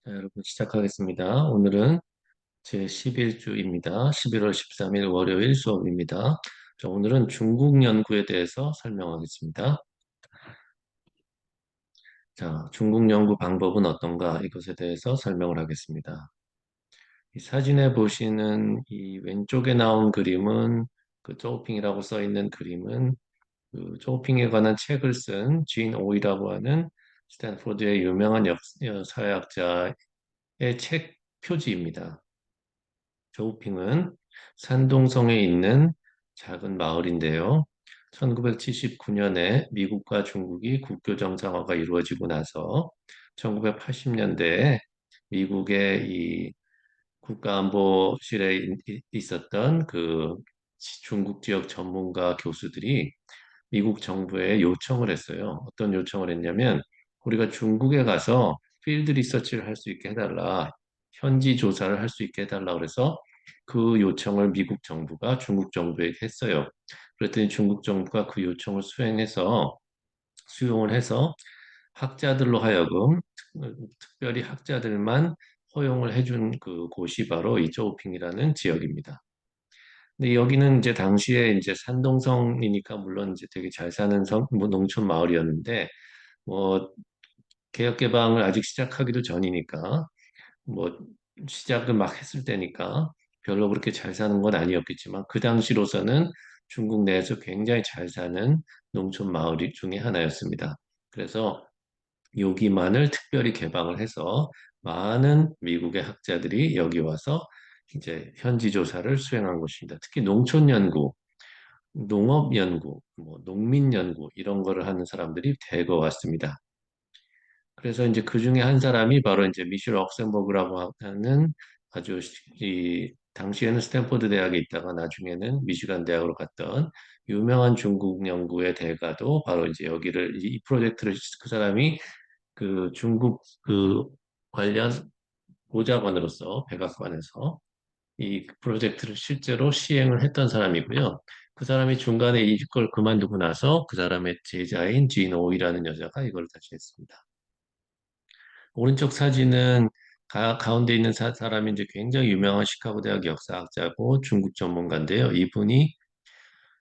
자, 여러분 시작하겠습니다. 오늘은 제11주입니다. 11월 13일 월요일 수업입니다. 자, 오늘은 중국 연구에 대해서 설명하겠습니다. 자, 중국 연구 방법은 어떤가? 이것에 대해서 설명을 하겠습니다. 이 사진에 보시는 이 왼쪽에 나온 그림은 그 쪼우핑이라고 써 있는 그림은 그 쪼우핑에 관한 책을 쓴 진 오이라고 하는 스탠포드의 유명한 사회학자의 책 표지입니다. 저우핑은 산동성에 있는 작은 마을인데요. 1979년에 미국과 중국이 국교 정상화가 이루어지고 나서 1980년대에 미국의 이 국가안보실에 있었던 그 중국 지역 전문가 교수들이 미국 정부에 요청을 했어요. 어떤 요청을 했냐면 우리가 중국에 가서 필드 리서치를 할 수 있게 해달라. 현지 조사를 할 수 있게 해달라 그래서 그 요청을 미국 정부가 중국 정부에게 했어요. 그랬더니 중국 정부가 그 요청을 수용을 해서 학자들로 하여금 특별히 학자들만 허용을 해준 그 곳이 바로 이 쪼우핑이라는 지역입니다. 근데 여기는 이제 당시에 이제 산동성이니까 물론 이제 되게 잘 사는 뭐 농촌 마을이었는데 뭐 개혁 개방을 아직 시작하기도 전이니까 뭐 시작을 막 했을 때니까 별로 그렇게 잘 사는 건 아니었겠지만 그 당시로서는 중국 내에서 굉장히 잘 사는 농촌 마을 중에 하나였습니다. 그래서 여기만을 특별히 개방을 해서 많은 미국의 학자들이 여기 와서 이제 현지 조사를 수행한 것입니다. 특히 농촌 연구, 농업 연구, 뭐 농민 연구 이런 거를 하는 사람들이 대거 왔습니다. 그래서 이제 그 중에 한 사람이 바로 이제 미셸 옥센버그라고 하는 아주 이 당시에는 스탠포드 대학에 있다가 나중에는 미시간 대학으로 갔던 유명한 중국 연구의 대가도 바로 이제 여기를 이 프로젝트를 그 사람이 그 중국 그 관련 보좌관으로서 백악관에서 이 프로젝트를 실제로 시행을 했던 사람이고요. 그 사람이 중간에 이걸 그만두고 나서 그 사람의 제자인 진 오이라는 여자가 이걸 다시 했습니다. 오른쪽 사진은 가운데 있는 사람이 이제 굉장히 유명한 시카고 대학 역사학자고 중국 전문가인데요. 이분이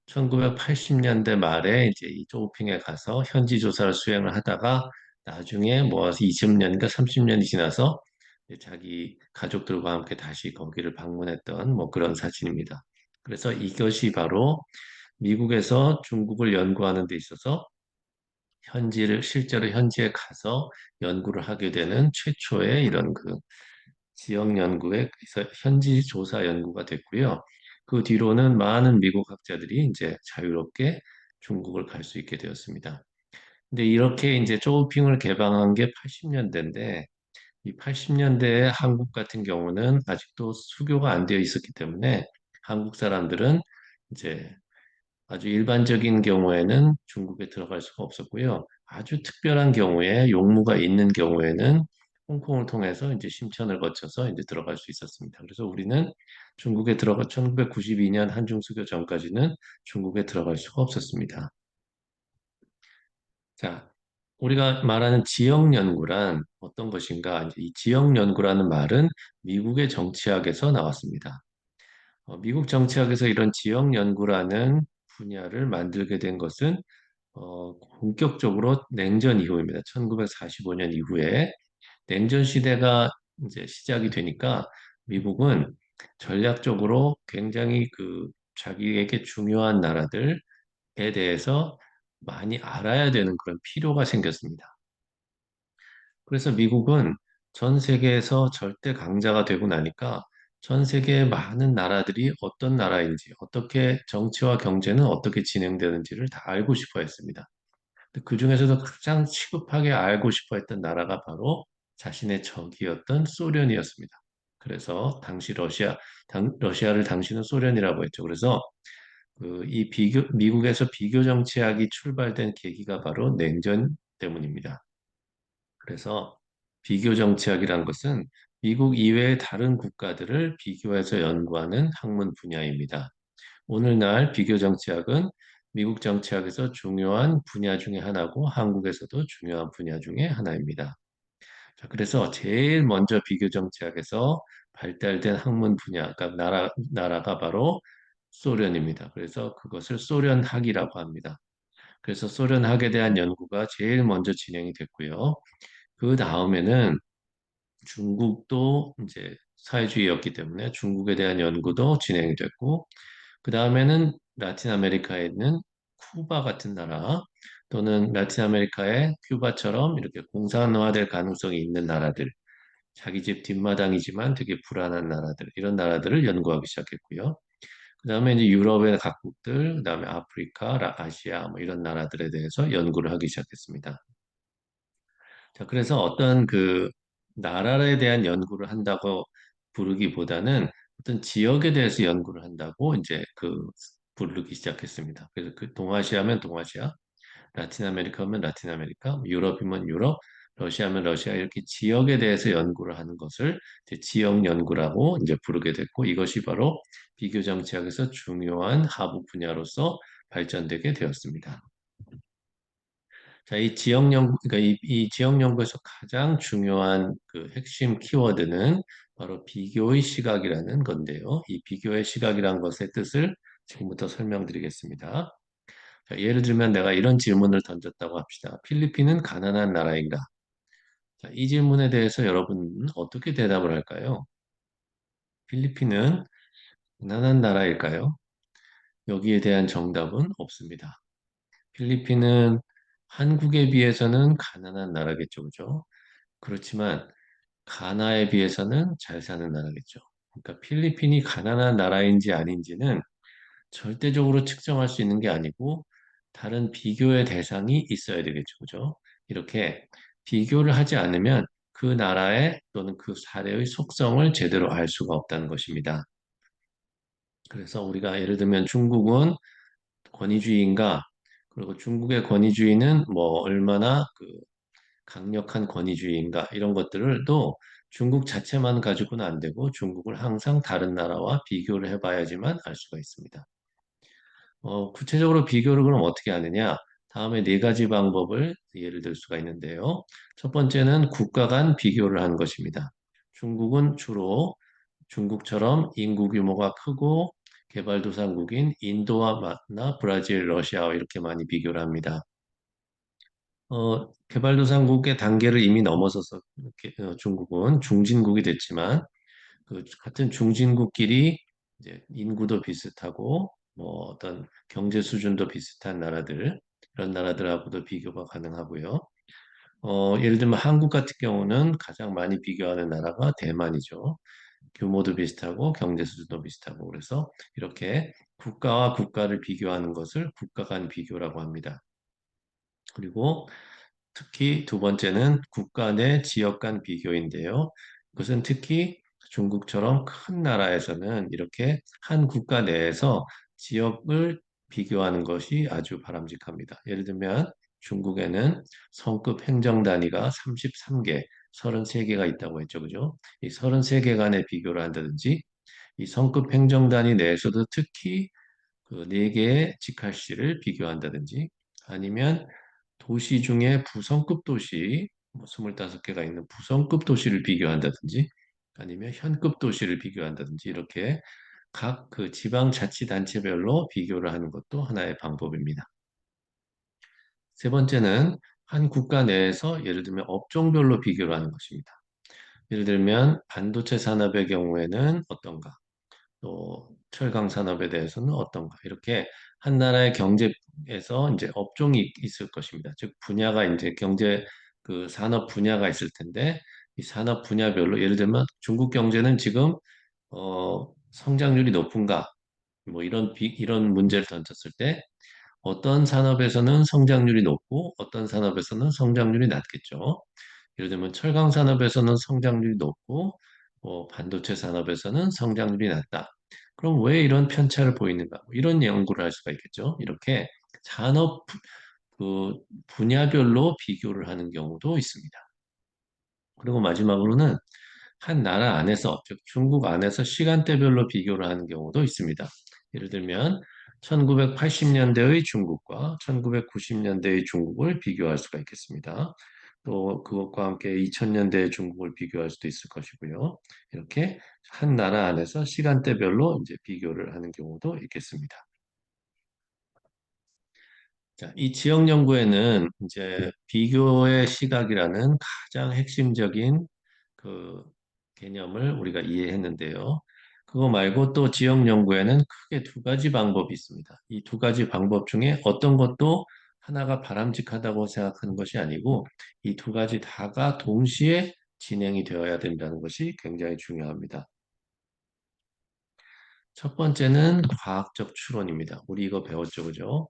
1980년대 말에 이제 이 쪼우핑에 가서 현지 조사를 수행을 하다가 나중에 뭐 20년인가 30년이 지나서 이제 자기 가족들과 함께 다시 거기를 방문했던 뭐 그런 사진입니다. 그래서 이것이 바로 미국에서 중국을 연구하는 데 있어서 현지를 실제로 현지에 가서 연구를 하게 되는 최초의 이런 그 지역 연구에 그래서 현지 조사 연구가 됐고요. 그 뒤로는 많은 미국 학자들이 이제 자유롭게 중국을 갈 수 있게 되었습니다. 근데 이렇게 이제 쪼우핑을 개방한 게 80년대인데 이 80년대에 한국 같은 경우는 아직도 수교가 안 되어 있었기 때문에 한국 사람들은 이제 아주 일반적인 경우에는 중국에 들어갈 수가 없었고요. 아주 특별한 경우에 용무가 있는 경우에는 홍콩을 통해서 이제 심천을 거쳐서 이제 들어갈 수 있었습니다. 그래서 우리는 중국에 1992년 한중수교 전까지는 중국에 들어갈 수가 없었습니다. 자, 우리가 말하는 지역 연구란 어떤 것인가? 이제 이 지역 연구라는 말은 미국의 정치학에서 나왔습니다. 미국 정치학에서 이런 지역 연구라는 분야를 만들게 된 것은 본격적으로 냉전 이후입니다. 1945년 이후에 냉전 시대가 이제 시작이 되니까 미국은 전략적으로 굉장히 그 자기에게 중요한 나라들에 대해서 많이 알아야 되는 그런 필요가 생겼습니다. 그래서 미국은 전 세계에서 절대 강자가 되고 나니까 전 세계의 많은 나라들이 어떤 나라인지, 어떻게 정치와 경제는 어떻게 진행되는지를 다 알고 싶어 했습니다. 그 중에서도 가장 시급하게 알고 싶어 했던 나라가 바로 자신의 적이었던 소련이었습니다. 그래서 당시 러시아를 당시는 소련이라고 했죠. 그래서 이 미국에서 비교 정치학이 출발된 계기가 바로 냉전 때문입니다. 그래서 비교 정치학이란 것은 미국 이외의 다른 국가들을 비교해서 연구하는 학문 분야입니다. 오늘날 비교 정치학은 미국 정치학에서 중요한 분야 중에 하나고 한국에서도 중요한 분야 중에 하나입니다. 자, 그래서 제일 먼저 비교 정치학에서 발달된 학문 분야, 그러니까 나라가 바로 소련입니다. 그래서 그것을 소련학이라고 합니다. 그래서 소련학에 대한 연구가 제일 먼저 진행이 됐고요. 그 다음에는 중국도 이제 사회주의였기 때문에 중국에 대한 연구도 진행이 됐고, 그 다음에는 라틴 아메리카에 있는 쿠바 같은 나라 또는 라틴 아메리카의 큐바처럼 이렇게 공산화될 가능성이 있는 나라들, 자기 집 뒷마당이지만 되게 불안한 나라들, 이런 나라들을 연구하기 시작했고요. 그 다음에 이제 유럽의 각국들, 그 다음에 아프리카, 아시아, 뭐 이런 나라들에 대해서 연구를 하기 시작했습니다. 자, 그래서 어떤 그 나라에 대한 연구를 한다고 부르기보다는 어떤 지역에 대해서 연구를 한다고 이제 부르기 시작했습니다. 그래서 그 동아시아면 동아시아, 라틴 아메리카면 라틴 아메리카, 유럽이면 유럽, 러시아면 러시아 이렇게 지역에 대해서 연구를 하는 것을 이제 지역 연구라고 이제 부르게 됐고 이것이 바로 비교 정치학에서 중요한 하부 분야로서 발전되게 되었습니다. 자, 이 지역 연구, 그러니까 이 지역 연구에서 가장 중요한 그 핵심 키워드는 바로 비교의 시각이라는 건데요. 이 비교의 시각이라는 것의 뜻을 지금부터 설명드리겠습니다. 자, 예를 들면 내가 이런 질문을 던졌다고 합시다. 필리핀은 가난한 나라인가? 자, 이 질문에 대해서 여러분은 어떻게 대답을 할까요? 필리핀은 가난한 나라일까요? 여기에 대한 정답은 없습니다. 필리핀은 한국에 비해서는 가난한 나라겠죠, 그죠? 그렇지만 가나에 비해서는 잘 사는 나라겠죠. 그러니까 필리핀이 가난한 나라인지 아닌지는 절대적으로 측정할 수 있는 게 아니고 다른 비교의 대상이 있어야 되겠죠. 그죠? 이렇게 비교를 하지 않으면 그 나라의 또는 그 사례의 속성을 제대로 알 수가 없다는 것입니다. 그래서 우리가 예를 들면 중국은 권위주의인가? 그리고 중국의 권위주의는 뭐 얼마나 강력한 권위주의인가? 이런 것들을 또 중국 자체만 가지고는 안 되고 중국을 항상 다른 나라와 비교를 해봐야지만 알 수가 있습니다. 구체적으로 비교를 그럼 어떻게 하느냐? 다음에 네 가지 방법을 예를 들 수가 있는데요. 첫 번째는 국가 간 비교를 하는 것입니다. 중국은 주로 중국처럼 인구 규모가 크고 개발도상국인 인도와 브라질, 러시아와 이렇게 많이 비교를 합니다. 개발도상국의 단계를 이미 넘어서서 중국은 중진국이 됐지만 그 같은 중진국끼리 이제 인구도 비슷하고 뭐 어떤 경제 수준도 비슷한 나라들 이런 나라들하고도 비교가 가능하고요. 예를 들면 한국 같은 경우는 가장 많이 비교하는 나라가 대만이죠. 규모도 비슷하고 경제 수준도 비슷하고 그래서 이렇게 국가와 국가를 비교하는 것을 국가 간 비교라고 합니다. 그리고 특히 두 번째는 국가 내 지역 간 비교인데요. 그것은 특히 중국처럼 큰 나라에서는 이렇게 한 국가 내에서 지역을 비교하는 것이 아주 바람직합니다. 예를 들면 중국에는 성급 행정 단위가 33개, 33개가 있다고 했죠. 그죠? 이 33개 간의 비교를 한다든지 이 성급 행정 단위 내에서도 특히 그 네 개의 직할시를 비교한다든지 아니면 도시 중에 부성급 도시 뭐 25개가 있는 부성급 도시를 비교한다든지 아니면 현급 도시를 비교한다든지 이렇게 각 그 지방자치단체별로 비교를 하는 것도 하나의 방법입니다. 세 번째는 한 국가 내에서 예를 들면 업종별로 비교를 하는 것입니다. 예를 들면 반도체 산업의 경우에는 어떤가? 또 철강 산업에 대해서는 어떤가 이렇게 한 나라의 경제에서 이제 업종이 있을 것입니다. 즉 분야가 이제 경제 그 산업 분야가 있을 텐데 이 산업 분야별로 예를 들면 중국 경제는 지금 성장률이 높은가 뭐 이런 문제를 던졌을 때 어떤 산업에서는 성장률이 높고 어떤 산업에서는 성장률이 낮겠죠. 예를 들면 철강 산업에서는 성장률이 높고 반도체 산업에서는 성장률이 낮다. 그럼 왜 이런 편차를 보이는가? 뭐 이런 연구를 할 수가 있겠죠. 이렇게 산업 그 분야별로 비교를 하는 경우도 있습니다. 그리고 마지막으로는 한 나라 안에서, 즉 중국 안에서 시간대별로 비교를 하는 경우도 있습니다. 예를 들면 1980년대의 중국과 1990년대의 중국을 비교할 수가 있겠습니다. 또 그것과 함께 2000년대 중국을 비교할 수도 있을 것이고요. 이렇게 한 나라 안에서 시간대별로 이제 비교를 하는 경우도 있겠습니다. 자, 이 지역 연구에는 이제 비교의 시각이라는 가장 핵심적인 그 개념을 우리가 이해했는데요. 그거 말고 또 지역 연구에는 크게 두 가지 방법이 있습니다. 이 두 가지 방법 중에 어떤 것도 하나가 바람직하다고 생각하는 것이 아니고 이 두 가지 다가 동시에 진행이 되어야 된다는 것이 굉장히 중요합니다. 첫 번째는 과학적 추론입니다. 우리 이거 배웠죠, 그죠?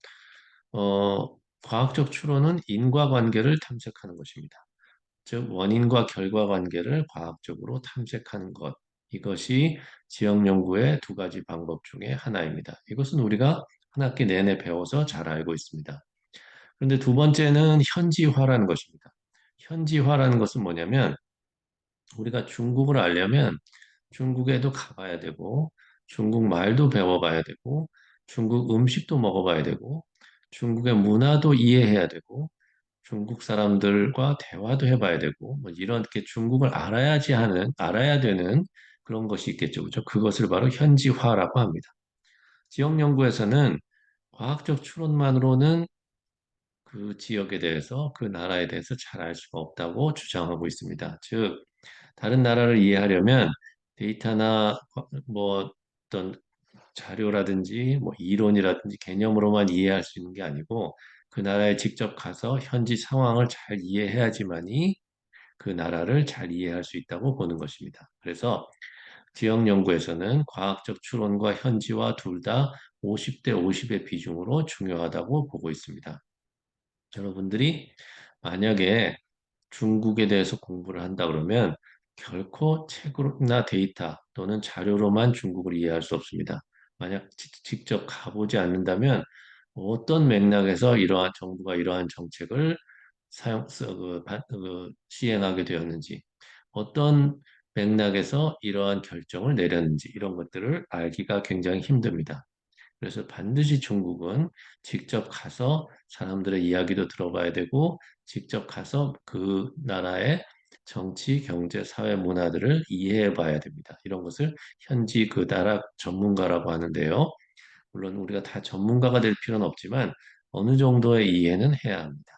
어, 과학적 추론은 인과관계를 탐색하는 것입니다. 즉, 원인과 결과 관계를 과학적으로 탐색하는 것. 이것이 지역 연구의 두 가지 방법 중에 하나입니다. 이것은 우리가 한 학기 내내 배워서 잘 알고 있습니다. 그런데 두 번째는 현지화라는 것입니다. 현지화라는 것은 뭐냐면 우리가 중국을 알려면 중국에도 가봐야 되고 중국 말도 배워봐야 되고 중국 음식도 먹어봐야 되고 중국의 문화도 이해해야 되고 중국 사람들과 대화도 해봐야 되고 뭐 이렇게 중국을 알아야 되는 그런 것이 있겠죠. 그죠? 그것을 바로 현지화라고 합니다. 지역 연구에서는 과학적 추론만으로는 그 지역에 대해서 그 나라에 대해서 잘 알 수가 없다고 주장하고 있습니다. 즉 다른 나라를 이해하려면 데이터나 뭐 어떤 자료라든지 뭐 이론이라든지 개념으로만 이해할 수 있는 게 아니고 그 나라에 직접 가서 현지 상황을 잘 이해해야지만이 그 나라를 잘 이해할 수 있다고 보는 것입니다. 그래서 지역 연구에서는 과학적 추론과 현지화 둘 다 50대 50의 비중으로 중요하다고 보고 있습니다. 여러분들이 만약에 중국에 대해서 공부를 한다 그러면 결코 책이나 데이터 또는 자료로만 중국을 이해할 수 없습니다. 만약 직접 가보지 않는다면 어떤 맥락에서 이러한 정부가 이러한 정책을 시행하게 되었는지, 어떤 맥락에서 이러한 결정을 내렸는지 이런 것들을 알기가 굉장히 힘듭니다. 그래서 반드시 중국은 직접 가서 사람들의 이야기도 들어봐야 되고, 직접 가서 그 나라의 정치, 경제, 사회 문화들을 이해해 봐야 됩니다. 이런 것을 현지 그 나라 전문가라고 하는데요. 물론 우리가 다 전문가가 될 필요는 없지만 어느 정도의 이해는 해야 합니다.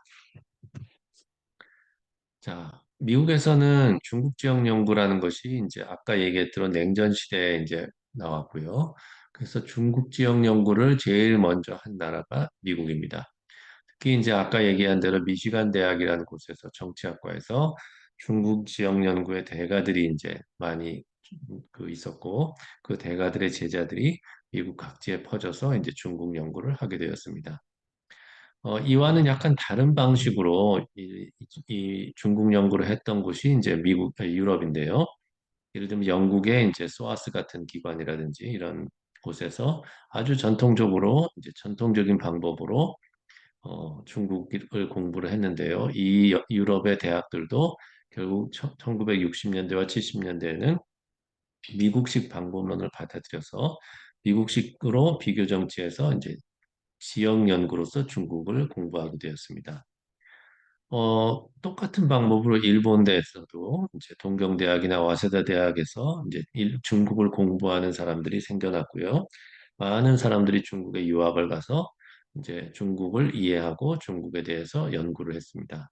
자, 미국에서는 중국 지역 연구라는 것이 이제 아까 얘기했던 냉전 시대에 이제 나왔고요. 그래서 중국 지역 연구를 제일 먼저 한 나라가 미국입니다. 특히 이제 아까 얘기한 대로 미시간 대학이라는 곳에서 정치학과에서 중국 지역 연구의 대가들이 이제 많이 있었고 그 대가들의 제자들이 미국 각지에 퍼져서 이제 중국 연구를 하게 되었습니다. 이와는 약간 다른 방식으로 이 중국 연구를 했던 곳이 이제 유럽인데요. 예를 들면 영국의 이제 소아스 같은 기관이라든지 이런 곳에서 아주 전통적으로 이제 전통적인 방법으로 중국을 공부를 했는데요. 유럽의 대학들도 결국 1960년대와 70년대에는 미국식 방법론을 받아들여서 미국식으로 비교 정치에서 이제 지역 연구로서 중국을 공부하게 되었습니다. 똑같은 방법으로 일본대에서도 이제 동경대학이나 와세다 대학에서 이제 중국을 공부하는 사람들이 생겨났고요. 많은 사람들이 중국에 유학을 가서 이제 중국을 이해하고 중국에 대해서 연구를 했습니다.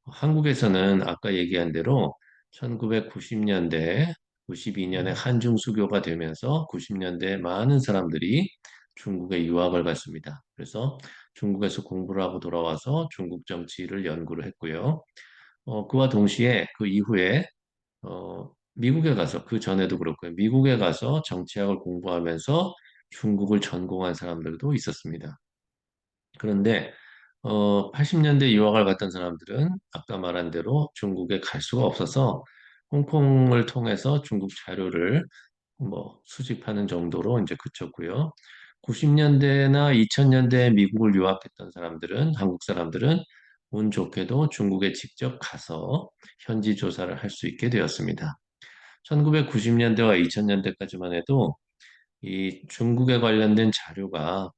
한국에서는 아까 얘기한 대로 1990년대, 92년에 한중 수교가 되면서 90년대에 많은 사람들이 중국에 유학을 갔습니다. 그래서 중국에서 공부를 하고 돌아와서 중국 정치를 연구를 했고요. 그와 동시에 그 이후에 미국에 가서 그 전에도 그렇고요. 미국에 가서 정치학을 공부하면서 중국을 전공한 사람들도 있었습니다. 그런데 80년대 유학을 갔던 사람들은 아까 말한 대로 중국에 갈 수가 없어서 홍콩을 통해서 중국 자료를 뭐 수집하는 정도로 이제 그쳤고요. 90년대나 2000년대에 미국을 유학했던 사람들은 한국 사람들은 운 좋게도 중국에 직접 가서 현지 조사를 할 수 있게 되었습니다. 1990년대와 2000년대까지만 해도 이 중국에 관련된 자료가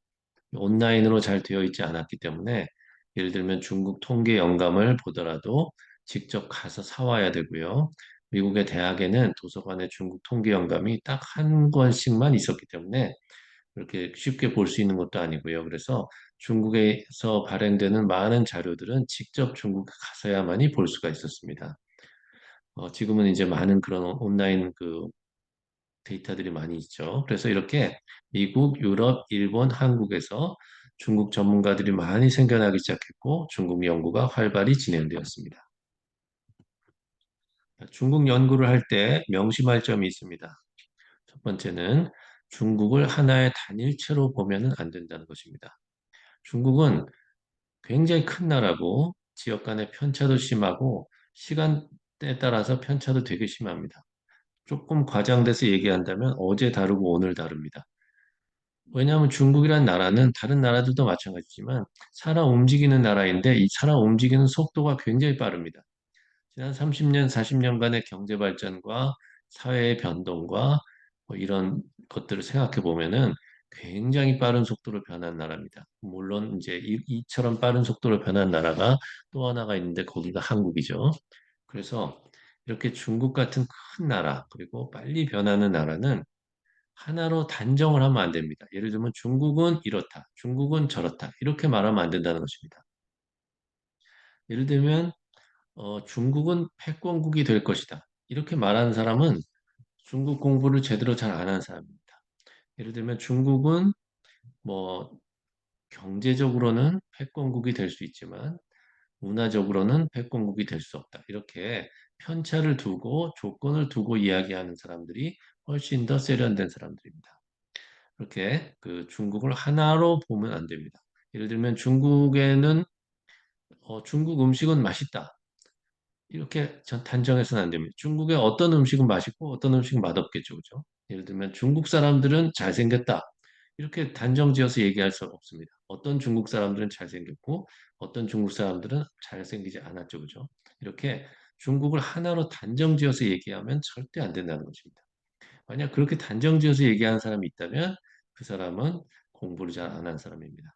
온라인으로 잘 되어 있지 않았기 때문에 예를 들면 중국 통계 영감을 보더라도 직접 가서 사와야 되고요. 미국의 대학에는 도서관에 중국 통계 영감이 딱 한 권씩만 있었기 때문에 그렇게 쉽게 볼 수 있는 것도 아니고요. 그래서 중국에서 발행되는 많은 자료들은 직접 중국에 가서야만이 볼 수가 있었습니다. 지금은 이제 많은 그런 온라인 그 데이터들이 많이 있죠. 그래서 이렇게 미국, 유럽, 일본, 한국에서 중국 전문가들이 많이 생겨나기 시작했고 중국 연구가 활발히 진행되었습니다. 중국 연구를 할 때 명심할 점이 있습니다. 첫 번째는 중국을 하나의 단일체로 보면은 안 된다는 것입니다. 중국은 굉장히 큰 나라고 지역 간의 편차도 심하고 시간대에 따라서 편차도 되게 심합니다. 조금 과장돼서 얘기한다면 어제 다르고 오늘 다릅니다. 왜냐하면 중국이란 나라는 다른 나라들도 마찬가지지만 살아 움직이는 나라인데 이 살아 움직이는 속도가 굉장히 빠릅니다. 지난 30년, 40년간의 경제 발전과 사회의 변동과 뭐 이런 것들을 생각해 보면은 굉장히 빠른 속도로 변한 나라입니다. 물론 이제 이처럼 빠른 속도로 변한 나라가 또 하나가 있는데 거기가 한국이죠. 그래서 이렇게 중국 같은 큰 나라, 그리고 빨리 변하는 나라는 하나로 단정을 하면 안 됩니다. 예를 들면 중국은 이렇다, 중국은 저렇다, 이렇게 말하면 안 된다는 것입니다. 예를 들면 중국은 패권국이 될 것이다. 이렇게 말하는 사람은 중국 공부를 제대로 잘 안 한 사람입니다. 예를 들면 중국은 뭐 경제적으로는 패권국이 될 수 있지만 문화적으로는 패권국이 될 수 없다. 이렇게 편차를 두고 조건을 두고 이야기하는 사람들이 훨씬 더 세련된 사람들입니다. 그렇게 그 중국을 하나로 보면 안 됩니다. 예를 들면 중국에는 중국 음식은 맛있다. 이렇게 단정해서는 안 됩니다. 중국의 어떤 음식은 맛있고 어떤 음식은 맛없겠죠, 그죠? 예를 들면 중국 사람들은 잘생겼다. 이렇게 단정지어서 얘기할 수 없습니다. 어떤 중국 사람들은 잘생겼고 어떤 중국 사람들은 잘생기지 않았죠, 그죠? 이렇게 중국을 하나로 단정지어서 얘기하면 절대 안 된다는 것입니다. 만약 그렇게 단정지어서 얘기하는 사람이 있다면 그 사람은 공부를 잘 안 한 사람입니다.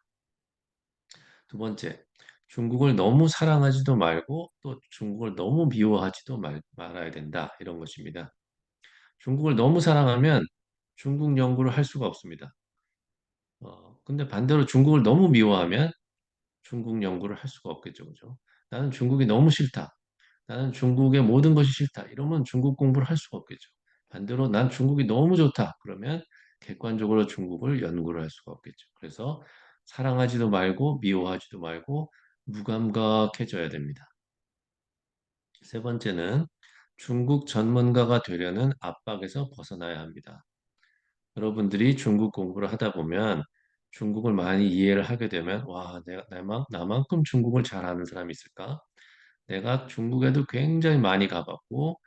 두 번째, 중국을 너무 사랑하지도 말고 또 중국을 너무 미워하지도 말아야 된다. 이런 것입니다. 중국을 너무 사랑하면 중국 연구를 할 수가 없습니다. 근데 반대로 중국을 너무 미워하면 중국 연구를 할 수가 없겠죠. 그죠? 나는 중국이 너무 싫다. 나는 중국의 모든 것이 싫다. 이러면 중국 공부를 할 수가 없겠죠. 반대로 난 중국이 너무 좋다. 그러면 객관적으로 중국을 연구를 할 수가 없겠죠. 그래서 사랑하지도 말고 미워하지도 말고 무감각해져야 됩니다. 세 번째는 중국 전문가가 되려는 압박에서 벗어나야 합니다. 여러분들이 중국 공부를 하다 보면 중국을 많이 이해를 하게 되면 와, 나만큼 중국을 잘 아는 사람이 있을까? 내가 중국에도 굉장히 많이 가봤고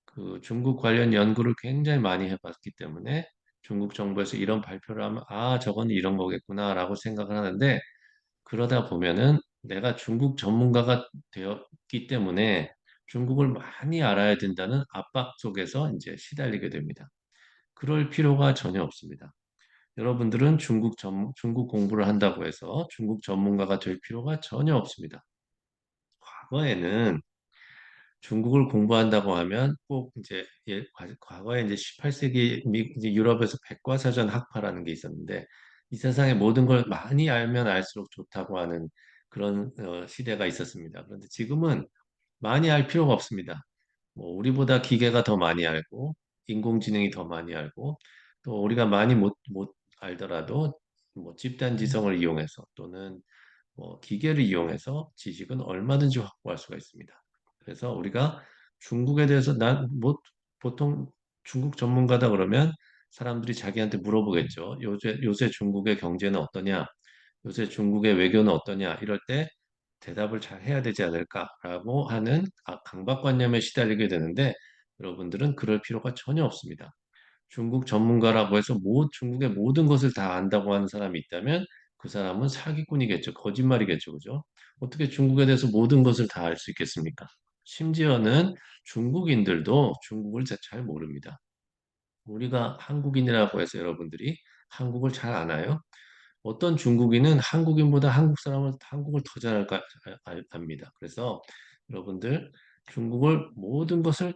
그 중국 관련 연구를 굉장히 많이 해봤기 때문에 중국 정부에서 이런 발표를 하면 아, 저건 이런 거겠구나라고 생각을 하는데 그러다 보면은 내가 중국 전문가가 되었기 때문에 중국을 많이 알아야 된다는 압박 속에서 이제 시달리게 됩니다. 그럴 필요가 전혀 없습니다. 여러분들은 중국 공부를 한다고 해서 중국 전문가가 될 필요가 전혀 없습니다. 과거에는 중국을 공부한다고 하면 꼭 이제 과거에 이제 18세기 이제 유럽에서 백과사전 학파라는 게 있었는데 이 세상의 모든 걸 많이 알면 알수록 좋다고 하는 그런 시대가 있었습니다. 그런데 지금은 많이 알 필요가 없습니다. 뭐 우리보다 기계가 더 많이 알고 인공지능이 더 많이 알고 또 우리가 많이 못 알더라도 뭐 집단 지성을 이용해서 또는 뭐 기계를 이용해서 지식은 얼마든지 확보할 수가 있습니다. 그래서 우리가 중국에 대해서 뭐 보통 중국 전문가다 그러면 사람들이 자기한테 물어보겠죠. 요새 중국의 경제는 어떠냐? 요새 중국의 외교는 어떠냐? 이럴 때 대답을 잘 해야 되지 않을까라고 하는 강박관념에 시달리게 되는데 여러분들은 그럴 필요가 전혀 없습니다. 중국 전문가라고 해서 중국의 모든 것을 다 안다고 하는 사람이 있다면 그 사람은 사기꾼이겠죠. 거짓말이겠죠. 그죠? 어떻게 중국에 대해서 모든 것을 다 알 수 있겠습니까? 심지어는 중국인들도 중국을 잘 모릅니다. 우리가 한국인이라고 해서 여러분들이 한국을 잘 아나요? 어떤 중국인은 한국인보다 한국 사람을 한국을 더 잘 압니다. 그래서 여러분들 중국을 모든 것을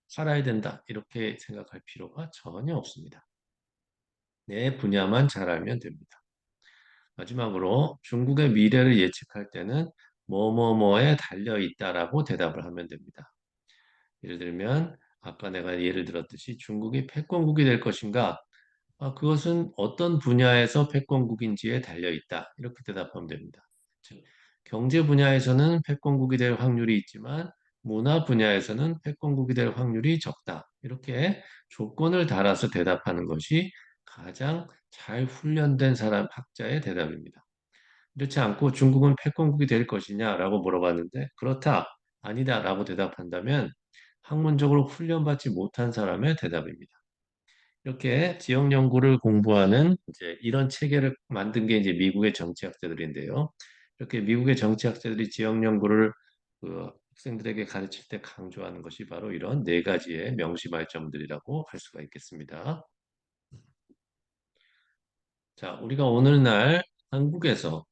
살아야 된다. 이렇게 생각할 필요가 전혀 없습니다. 내 분야만 잘 알면 됩니다. 마지막으로 중국의 미래를 예측할 때는 뭐뭐뭐에 달려 있다라고 대답을 하면 됩니다. 예를 들면 아까 내가 예를 들었듯이 중국이 패권국이 될 것인가? 그것은 어떤 분야에서 패권국인지에 달려 있다. 이렇게 대답하면 됩니다. 즉, 경제 분야에서는 패권국이 될 확률이 있지만 문화 분야에서는 패권국이 될 확률이 적다. 이렇게 조건을 달아서 대답하는 것이 가장 잘 훈련된 사람 학자의 대답입니다. 그렇지 않고 중국은 패권국이 될 것이냐라고 물어봤는데 그렇다, 아니다라고 대답한다면 학문적으로 훈련받지 못한 사람의 대답입니다. 이렇게 지역 연구를 공부하는 이제 이런 체계를 만든 게 이제 미국의 정치학자들인데요. 이렇게 미국의 정치학자들이 지역 연구를 학생들에게 가르칠 때 강조하는 것이 바로 이런 네 가지의 명시 발전들이라고 할 수가 있겠습니다. 자, 우리가 오늘날 한국에서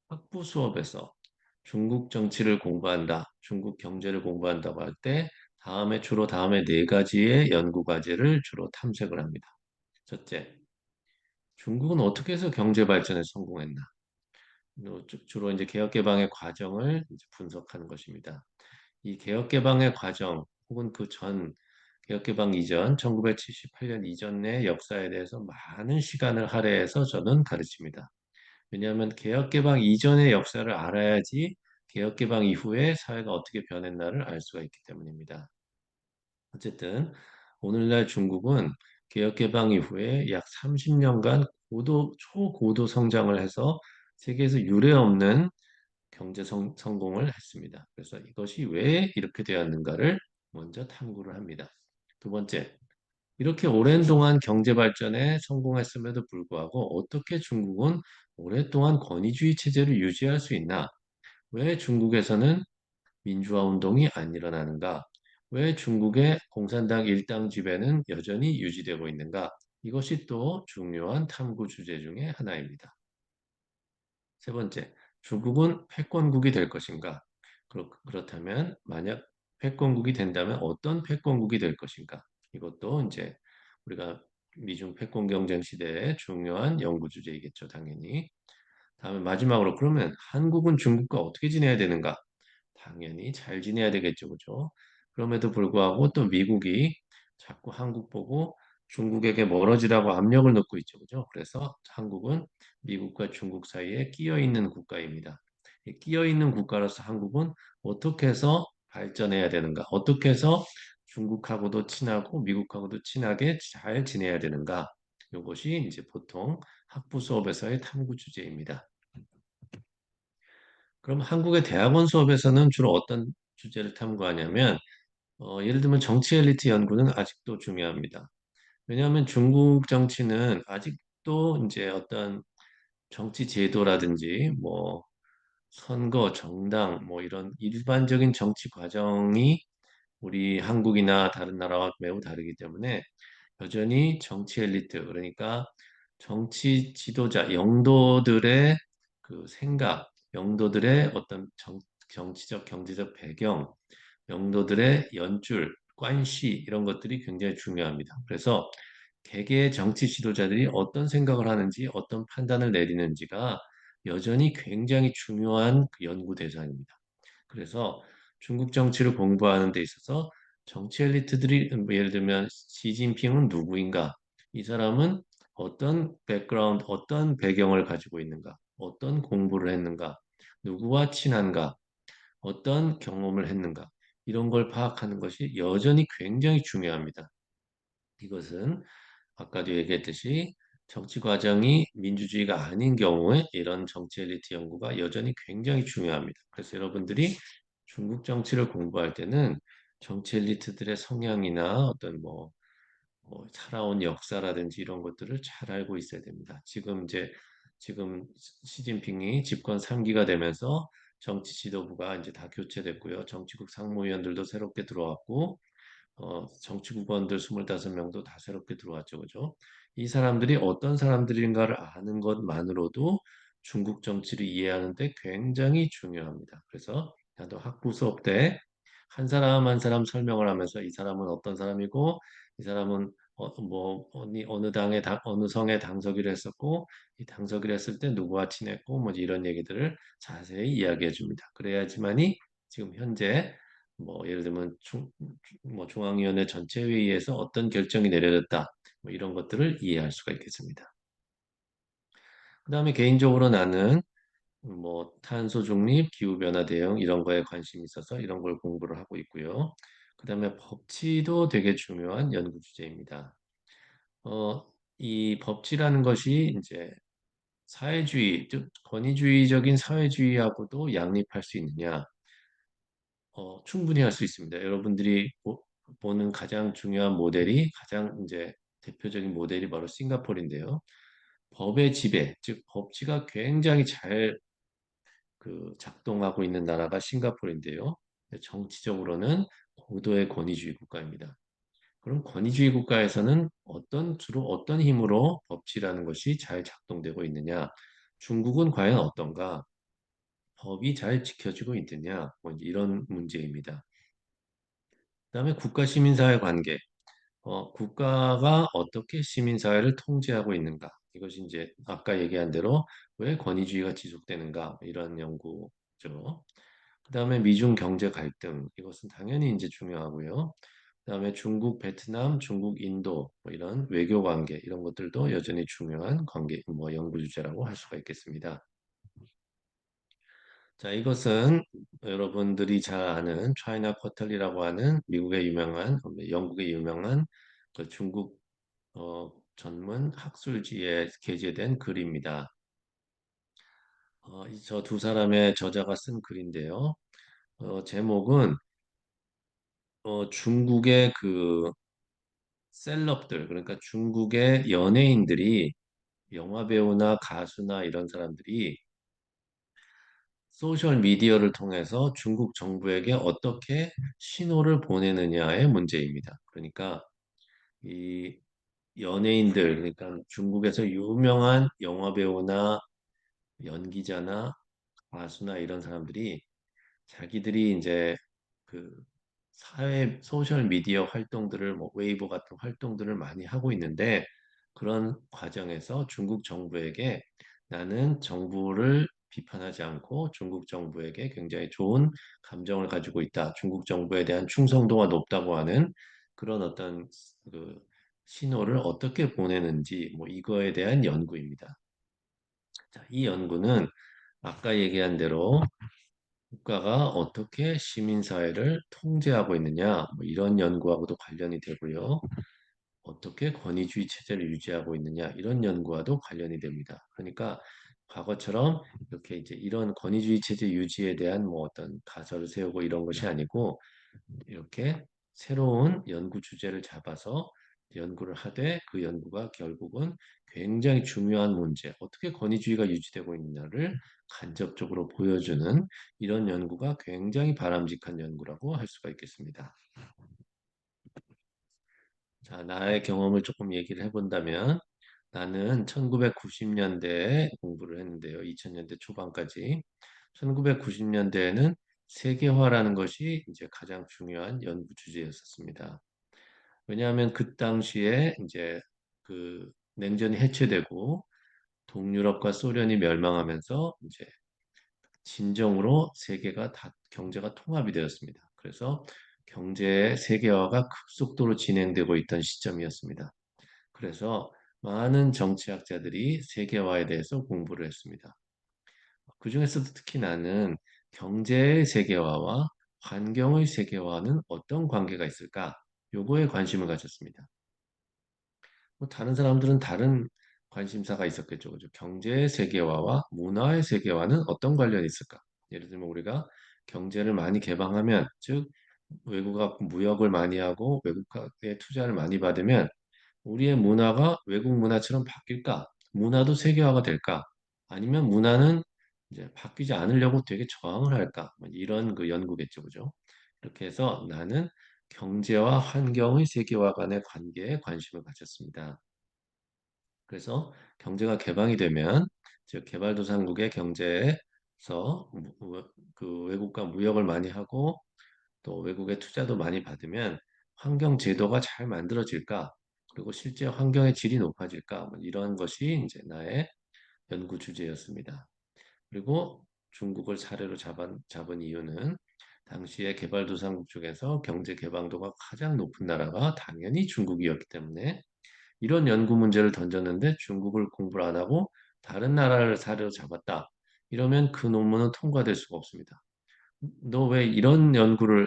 학부 수업에서 중국 정치를 공부한다, 중국 경제를 공부한다고 할 때 다음에 네 가지의 연구 과제를 주로 탐색을 합니다. 첫째, 중국은 어떻게 해서 경제 발전에 성공했나? 주로 이제 개혁 개방의 과정을 이제 분석하는 것입니다. 이 개혁 개방의 과정 혹은 그 전 개혁 개방 이전 1978년 이전의 역사에 대해서 많은 시간을 할애해서 저는 가르칩니다. 왜냐하면 개혁 개방 이전의 역사를 알아야지 개혁 개방 이후에 사회가 어떻게 변했나를 알 수가 있기 때문입니다. 어쨌든 오늘날 중국은 개혁 개방 이후에 약 30년간 초고도 성장을 해서 세계에서 유례 없는 경제 성공을 했습니다. 그래서 이것이 왜 이렇게 되었는가를 먼저 탐구를 합니다. 두 번째, 이렇게 오랜 동안 경제 발전에 성공했음에도 불구하고 어떻게 중국은 오랫동안 권위주의 체제를 유지할 수 있나? 왜 중국에서는 민주화 운동이 안 일어나는가? 왜 중국의 공산당 일당 지배는 여전히 유지되고 있는가? 이것이 또 중요한 탐구 주제 중에 하나입니다. 세 번째, 중국은 패권국이 될 것인가? 그렇다면 만약 패권국이 된다면 어떤 패권국이 될 것인가? 이것도 이제 우리가 미중 패권 경쟁 시대의 중요한 연구 주제이겠죠, 당연히. 다음에 마지막으로 그러면 한국은 중국과 어떻게 지내야 되는가? 당연히 잘 지내야 되겠죠, 그죠? 그럼에도 불구하고 또 미국이 자꾸 한국 보고 중국에게 멀어지라고 압력을 넣고 있죠, 그죠? 그래서 한국은 미국과 중국 사이에 끼어 있는 국가입니다. 이 끼어 있는 국가로서 한국은 어떻게 해서 발전해야 되는가? 어떻게 해서 중국하고도 친하고 미국하고도 친하게 잘 지내야 되는가? 이것이 이제 보통 학부 수업에서의 탐구 주제입니다. 그럼 한국의 대학원 수업에서는 주로 어떤 주제를 탐구하냐면, 예를 들면 정치 엘리트 연구는 아직도 중요합니다. 왜냐하면 중국 정치는 아직도 이제 어떤 정치 제도라든지 뭐 선거, 정당 뭐 이런 일반적인 정치 과정이 우리 한국이나 다른 나라와 매우 다르기 때문에 여전히 정치 엘리트, 그러니까 정치 지도자, 영도들의 그 생각, 영도들의 어떤 정치적, 경제적 배경, 영도들의 연줄, 관시 이런 것들이 굉장히 중요합니다. 그래서 개개의 정치 지도자들이 어떤 생각을 하는지, 어떤 판단을 내리는지가 여전히 굉장히 중요한 그 연구 대상입니다. 그래서 중국 정치를 공부하는 데 있어서 정치 엘리트들이 예를 들면 시진핑은 누구인가? 이 사람은 어떤 백그라운드, 어떤 배경을 가지고 있는가? 어떤 공부를 했는가? 누구와 친한가? 어떤 경험을 했는가? 이런 걸 파악하는 것이 여전히 굉장히 중요합니다. 이것은 아까도 얘기했듯이 정치 과정이 민주주의가 아닌 경우에 이런 정치 엘리트 연구가 여전히 굉장히 중요합니다. 그래서 여러분들이 중국 정치를 공부할 때는 정치 엘리트들의 성향이나 어떤 뭐 살아온 역사라든지 이런 것들을 잘 알고 있어야 됩니다. 지금 시진핑이 집권 3기가 되면서 정치 지도부가 이제 다 교체됐고요. 정치국 상무위원들도 새롭게 들어왔고 정치국원들 25명도 다 새롭게 들어왔죠. 그죠? 이 사람들이 어떤 사람들인가를 아는 것만으로도 중국 정치를 이해하는 데 굉장히 중요합니다. 그래서 나도 학부 수업 때 한 사람 한 사람 설명을 하면서 이 사람은 어떤 사람이고 이 사람은 어느 당에 어느 성에 당서기를 했었고 이 당서기를 했을 때 누구와 친했고 뭐 이런 얘기들을 자세히 이야기해 줍니다. 그래야지만이 지금 현재 뭐 예를 들면 중앙위원회 전체 회의에서 어떤 결정이 내려졌다. 뭐 이런 것들을 이해할 수가 있겠습니다. 그다음에 개인적으로 나는 뭐 탄소 중립, 기후 변화 대응 이런 거에 관심이 있어서 이런 걸 공부를 하고 있고요. 그다음에 법치도 되게 중요한 연구 주제입니다. 어, 이 법치라는 것이 이제 사회주의, 즉 권위주의적인 사회주의하고도 양립할 수 있느냐? 충분히 할 수 있습니다. 여러분들이 보는 가장 중요한 모델이 가장 이제 대표적인 모델이 바로 싱가포르인데요. 법의 지배, 즉 법치가 굉장히 잘 작동하고 있는 나라가 싱가포르인데요. 정치적으로는 고도의 권위주의 국가입니다. 그럼 권위주의 국가에서는 주로 어떤 힘으로 법치라는 것이 잘 작동되고 있느냐? 중국은 과연 어떤가? 법이 잘 지켜지고 있느냐? 뭐 이런 문제입니다. 그다음에 국가 시민사회 관계. 국가가 어떻게 시민사회를 통제하고 있는가? 이것이 이제 아까 얘기한 대로 왜 권위주의가 지속되는가? 이런 연구죠. 그다음에 미중 경제 갈등. 이것은 당연히 이제 중요하고요. 그다음에 중국, 베트남, 중국, 인도 뭐 이런 외교 관계 이런 것들도 여전히 중요한 관계 뭐 연구 주제라고 할 수가 있겠습니다. 자, 이것은 여러분들이 잘 아는 차이나 쿼털리라고 하는 미국의 유명한, 영국의 유명한 중국 전문 학술지에 게재된 글입니다. 저 두 사람의 저자가 쓴 글인데요. 제목은 중국의 셀럽들, 그러니까 중국의 연예인들이 영화 배우나 가수나 이런 사람들이 소셜 미디어를 통해서 중국 정부에게 어떻게 신호를 보내느냐의 문제입니다. 그러니까 이 연예인들, 그러니까 중국에서 유명한 영화 배우나 연기자나 가수나 이런 사람들이 자기들이 이제 그 사회 소셜 미디어 활동들을 뭐 웨이보 같은 활동들을 많이 하고 있는데 그런 과정에서 중국 정부에게 나는 정부를 비판하지 않고 중국 정부에게 굉장히 좋은 감정을 가지고 있다. 중국 정부에 대한 충성도가 높다고 하는 그런 어떤 그 신호를 어떻게 보내는지 뭐 이거에 대한 연구입니다. 자, 이 연구는 아까 얘기한 대로 국가가 어떻게 시민사회를 통제하고 있느냐, 뭐 이런 연구하고도 관련이 되고요. 어떻게 권위주의 체제를 유지하고 있느냐, 이런 연구와도 관련이 됩니다. 그러니까 과거처럼 이렇게 이제 이런 권위주의 체제 유지에 대한 뭐 어떤 가설을 세우고 이런 것이 아니고 이렇게 새로운 연구 주제를 잡아서 연구를 하되 그 연구가 결국은 굉장히 중요한 문제, 어떻게 권위주의가 유지되고 있느냐를 간접적으로 보여주는 이런 연구가 굉장히 바람직한 연구라고 할 수가 있겠습니다. 자, 나의 경험을 조금 얘기를 해본다면 나는 1990년대에 공부를 했는데요. 2000년대 초반까지. 1990년대에는 세계화라는 것이 이제 가장 중요한 연구 주제였었습니다. 왜냐하면 그 당시에 이제 냉전이 해체되고 동유럽과 소련이 멸망하면서 이제 진정으로 세계가 다 경제가 통합이 되었습니다. 그래서 경제의 세계화가 급속도로 진행되고 있던 시점이었습니다. 그래서 많은 정치학자들이 세계화에 대해서 공부를 했습니다. 그중에서도 특히 나는 경제의 세계화와 환경의 세계화는 어떤 관계가 있을까? 요거에 관심을 가졌습니다. 뭐 다른 사람들은 다른 관심사가 있었겠죠. 그죠? 경제의 세계화와 문화의 세계화는 어떤 관련이 있을까? 예를 들면 우리가 경제를 많이 개방하면, 즉 외국하고 무역을 많이 하고 외국의 투자를 많이 받으면 우리의 문화가 외국 문화처럼 바뀔까? 문화도 세계화가 될까? 아니면 문화는 이제 바뀌지 않으려고 되게 저항을 할까? 뭐 이런 연구겠죠, 그죠? 이렇게 해서 나는 경제와 환경의 세계화 간의 관계에 관심을 가졌습니다. 그래서 경제가 개방이 되면 즉 개발도상국의 경제에서 그 외국과 무역을 많이 하고 또 외국의 투자도 많이 받으면 환경 제도가 잘 만들어질까? 그리고 실제 환경의 질이 높아질까? 뭐 이런 것이 이제 나의 연구 주제였습니다. 그리고 중국을 사례로 잡은 이유는 당시에 개발도상국 중에서 경제 개방도가 가장 높은 나라가 당연히 중국이었기 때문에 이런 연구 문제를 던졌는데 중국을 공부를 안 하고 다른 나라를 사례로 잡았다. 이러면 그 논문은 통과될 수가 없습니다. 너 왜 이런 연구를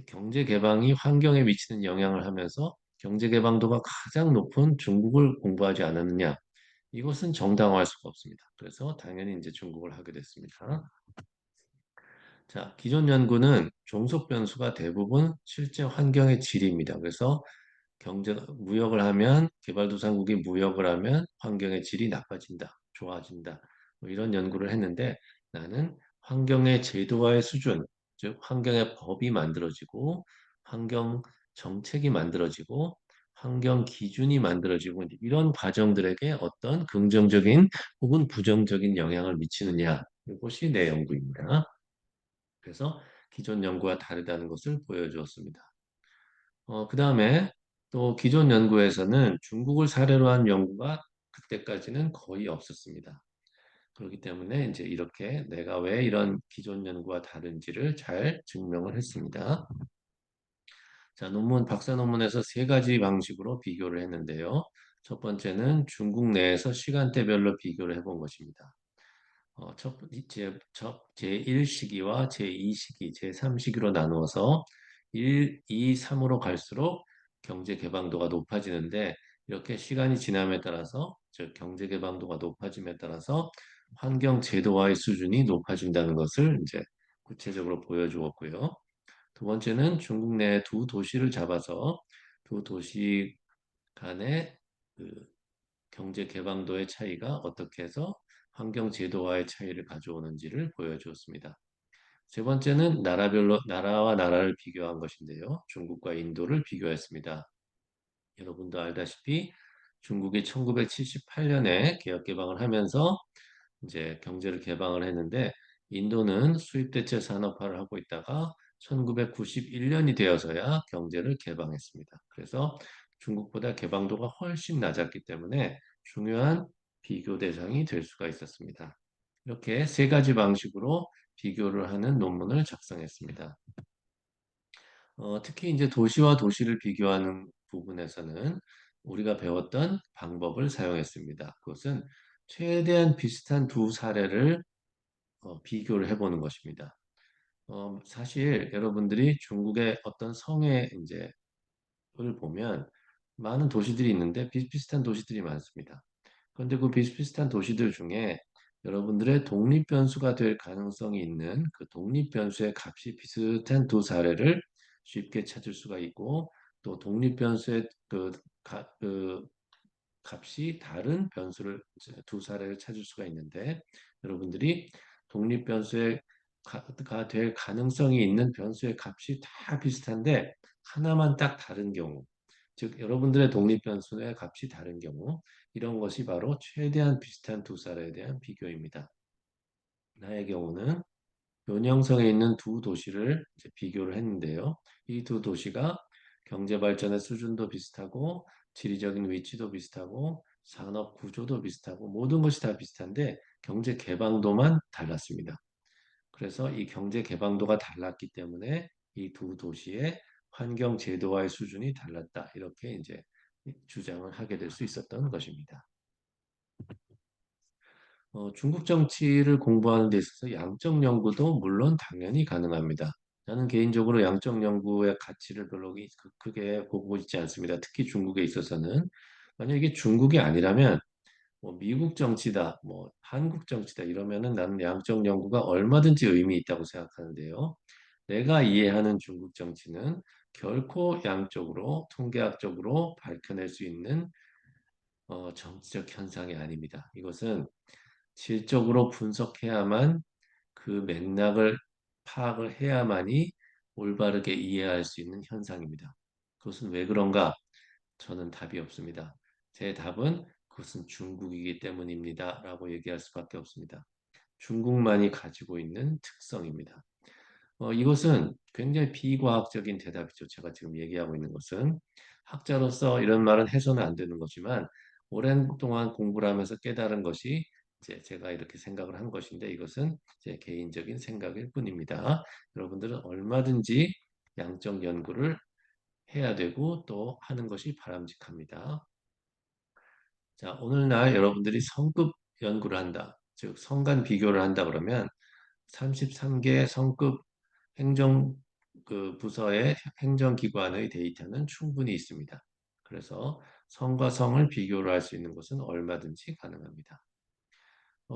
경제 개방이 환경에 미치는 영향을 하면서 경제 개방도가 가장 높은 중국을 공부하지 않았느냐? 이것은 정당화할 수가 없습니다. 그래서 당연히 이제 중국을 하게 됐습니다. 자, 기존 연구는 종속 변수가 대부분 실제 환경의 질입니다. 그래서 무역을 하면 개발도상국이 무역을 하면 환경의 질이 나빠진다, 좋아진다. 뭐 이런 연구를 했는데 나는 환경의 제도화의 수준, 즉 환경의 법이 만들어지고 환경 정책이 만들어지고 환경 기준이 만들어지고 이런 과정들에게 어떤 긍정적인 혹은 부정적인 영향을 미치느냐. 이것이 내 연구입니다. 그래서 기존 연구와 다르다는 것을 보여주었습니다. 그 다음에 또 기존 연구에서는 중국을 사례로 한 연구가 그때까지는 거의 없었습니다. 그렇기 때문에 이제 이렇게 내가 왜 이런 기존 연구와 다른지를 잘 증명을 했습니다. 자, 박사 논문에서 세 가지 방식으로 비교를 했는데요. 첫 번째는 중국 내에서 시간대별로 비교를 해본 것입니다. 제1시기와 제2시기, 제3시기로 나누어서 1, 2, 3으로 갈수록 경제 개방도가 높아지는데 이렇게 시간이 지남에 따라서 즉 경제 개방도가 높아짐에 따라서 환경 제도화의 수준이 높아진다는 것을 이제 구체적으로 보여주었고요. 두 번째는 중국 내 두 도시를 잡아서 두 도시 간의 그 경제 개방도의 차이가 어떻게 해서 환경 제도화의 차이를 가져오는지를 보여주었습니다. 세 번째는 나라와 나라를 비교한 것인데요. 중국과 인도를 비교했습니다. 여러분도 알다시피 중국이 1978년에 개혁 개방을 하면서 이제 경제를 개방을 했는데 인도는 수입 대체 산업화를 하고 있다가 1991년이 되어서야 경제를 개방했습니다. 그래서 중국보다 개방도가 훨씬 낮았기 때문에 중요한 비교 대상이 될 수가 있었습니다. 이렇게 세 가지 방식으로 비교를 하는 논문을 작성했습니다. 특히 이제 도시와 도시를 비교하는 부분에서는 우리가 배웠던 방법을 사용했습니다. 그것은 최대한 비슷한 두 사례를 비교를 해보는 것입니다. 사실 여러분들이 중국의 어떤 성의 이제 을 보면 많은 도시들이 있는데 비슷비슷한 도시들이 많습니다. 그런데 그 비슷비슷한 도시들 중에 여러분들의 독립 변수가 될 가능성이 있는 그 독립 변수의 값이 비슷한 두 사례를 쉽게 찾을 수가 있고 또 독립 변수의 그 값이 다른 변수를 두 사례를 찾을 수가 있는데 여러분들이 독립 변수의 가될 가능성이 있는 변수의 값이 다 비슷한데 하나만 딱 다른 경우 즉 여러분들의 독립 변수의 값이 다른 경우 이런 것이 바로 최대한 비슷한 두 사례에 대한 비교입니다. 나의 경우는 연형성에 있는 두 도시를 이제 비교를 했는데요. 이 두 도시가 경제 발전의 수준도 비슷하고 지리적인 위치도 비슷하고 산업 구조도 비슷하고 모든 것이 다 비슷한데 경제 개방도만 달랐습니다. 그래서 이 경제 개방도가 달랐기 때문에 이 두 도시의 환경 제도화의 수준이 달랐다. 이렇게 이제 주장을 하게 될 수 있었던 것입니다. 중국 정치를 공부하는 데 있어서 양적 연구도 물론 당연히 가능합니다. 저는 개인적으로 양적 연구의 가치를 별로 크게 보고 있지 않습니다. 특히 중국에 있어서는. 만약 이게 중국이 아니라면 뭐 미국 정치다, 뭐 한국 정치다 이러면은 나는 양적 연구가 얼마든지 의미 있다고 생각하는데요. 내가 이해하는 중국 정치는 결코 양적으로 통계학적으로 밝혀낼 수 있는 정치적 현상이 아닙니다. 이것은 질적으로 분석해야만 그 맥락을 파악을 해야만이 올바르게 이해할 수 있는 현상입니다. 그것은 왜 그런가? 저는 답이 없습니다. 제 답은 그것은 중국이기 때문입니다. 라고 얘기할 수밖에 없습니다. 중국만이 가지고 있는 특성입니다. 이것은 굉장히 비과학적인 대답이죠. 제가 지금 얘기하고 있는 것은 학자로서 이런 말은 해서는 안 되는 거지만 오랜 동안 공부를 하면서 깨달은 것이 이제 제가 이렇게 생각을 한 것인데 이것은 제 개인적인 생각일 뿐입니다. 여러분들은 얼마든지 양적 연구를 해야 되고 또 하는 것이 바람직합니다. 자, 오늘날 여러분들이 성급 연구를 한다. 즉, 성간 비교를 한다 그러면 33개 성급 행정 부서의 행정기관의 데이터는 충분히 있습니다. 그래서 성과 성을 비교를 할 수 있는 것은 얼마든지 가능합니다.